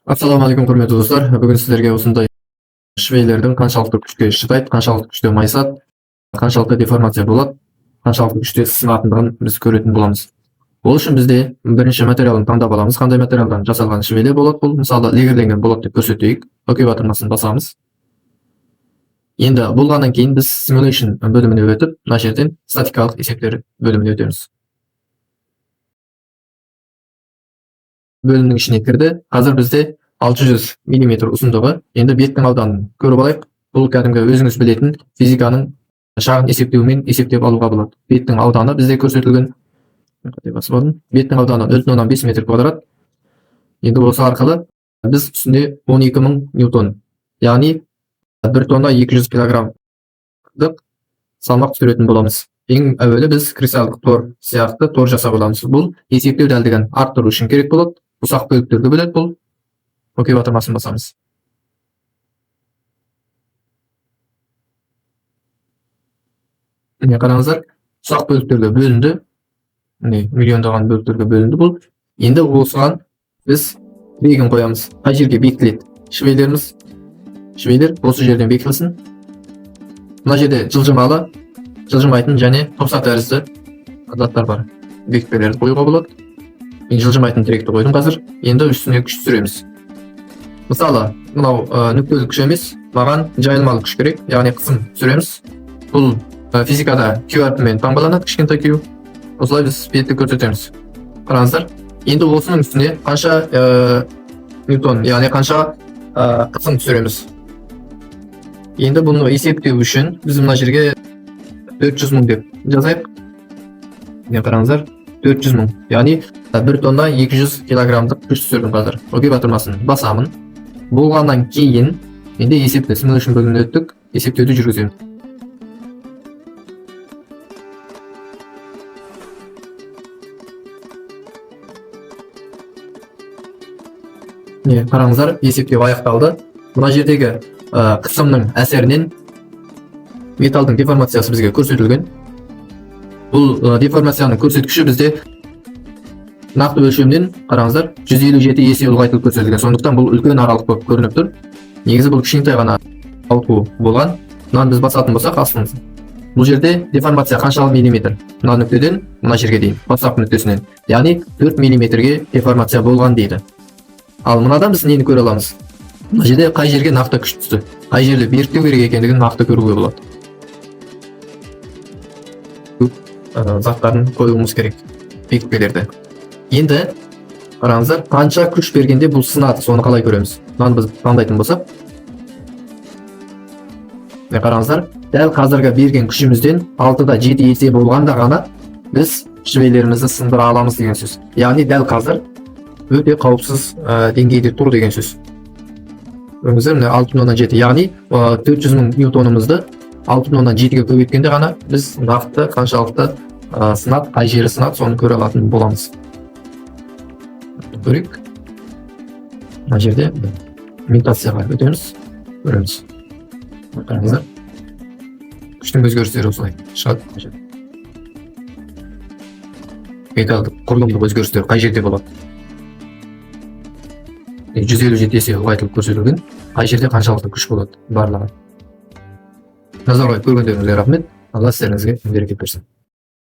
Assalamu алейкум, құрметті достар. Бүгін сіздерге осындай швейлердің қаншалықты күшке шыдайды, қаншалықты күште майысады, қаншалықты деформация болады, қаншалықты күште сынатындығын біз көретін боламыз. Ол үшін бізде бірінші материалын таңдап аламыз. Қандай материалдан жасалған швейлер болады? Бұл мысалы легерленген болады деп көрсетейік. Окей батырмасын басамыз. Енді болғаннан кейін біз simulation бөліміне өтіп, мына жерден статикалық есептер бөліміне өтеміз. Бөлімнің ішіне кірді. Қазір бізде 600 мм ұзындығы. Енді беттің ауданын көріп алайық. Бұл кәдімгі өзіңіз білетін физиканың шағын есептеуімен есептеп алуға болады. Беттің ауданы бізде көрсетілген. Беттің ауданы 4,5 метр квадрат. Енді осы арқылы біз үстінде 12.000 ньютон, яғни 1 тонна 200 килограммдық салмақ түсіретін боламыз. Ең әуелі біз кристалдық тор сияқты тор жасап аламыз. Бұл есептеу дәлдігін арттыру үшін керек болады. Ұсақ бөліктерге бөледі бұл. Окей батырмасын басамыз. Міне қараңыздар, ұсақ бөліктерге бөлінді. Міне миллиондаған бөліктерге бөлінді бұл. Енді осыған біз бекін қоямыз. Қай жерге бекітіледі? Швейлер осы жерден бекітілсін. Мына жерде жылжымалы, жылжымайтын және топсақ тәрізді заттар бар. Бекітпелерді қоюға болады. Мен жылжымайтын тіректі қойдым қазір. Енді үстіне күш түсіреміз. Мысалы, мынау нүктелік күш емес, маған жайылмалы күш керек, яғни қысым түсіреміз. Бұл физикада Q әрпімен таңбаланады, кішкентай Q. Осылай біз бетті көрсетеміз. Қараңыздар. Енді осының үстіне қанша ньютон, яғни қанша қысым түсіреміз. Енді бұны есептеу үшін біз мына жерге 400 мың деп жазайық. Міне қараңыздар, 400 мың, яғни 1 тонна 200 килограммдық күш түсірдім қазір. Окей батырмасын басамын. Болғаннан кейін енді есепті simulation бөліміне өттік, есептеуді жүргіземін. Міне қараңыздар, есептеу аяқталды. Мына жердегі қысымның әсерінен металдың деформациясы бізге көрсетілген. Бұл деформацияның көрсеткіші бізде нақты өлшемнен қараңыздар 157 есе ұлғайтылып көрсетілген. Сондықтан бұл үлкен аралық болып көрініп тұр. Негізі бұл кішкентай ғана ауытқу болған. Мынаны біз басатын болсақ астыңыз. Бұл жерде деформация қаншалық миллиметр? Мына нүктеден мына жерге дейін, бастапқы нүктесінен. Яғни 4 миллиметрге деформация болған дейді. Ал мынадан біз нені көре аламыз? Мына жерде қай жерге нақты күш түсті? Қай жерде беріктеу керек екендігін нақты көруге болады. Заттарын қоюымыз керек, бекітпелерді. Енді қараңыздар, қанша күш бергенде бұл сынады, соны қалай көреміз? Мынаны біз таңдайтын болсақ. Қараңыздар, дәл қазіргі берген күшімізден 6-да 7 есе болғанда ғана біз швейлерімізді сындыра аламыз деген сөз. Яғни дәл қазір өте қауіпсіз деңгейде тұр деген сөз. Көріңіздер, міне 6,7, яғни 400 мың ньютонымызды 6,7-ге көбейткенде ғана біз нақты қаншалықты сынат, қай жері сынат, соны көре алатын боламыз. Көрейік. Мына жерде имитацияға өтеміз, көреміз. Қараңыздар. Күштің өзгерістері осылай шығады. Металдық құрылымдық өзгерістер қай жерде болады? 157 есе ұлғайтылып көрсетілген. Қай жерде қаншалықты күш болады барлығы. Назарға көргендеріңізге рахмет. Алла сіздеріңізге берекет берсін.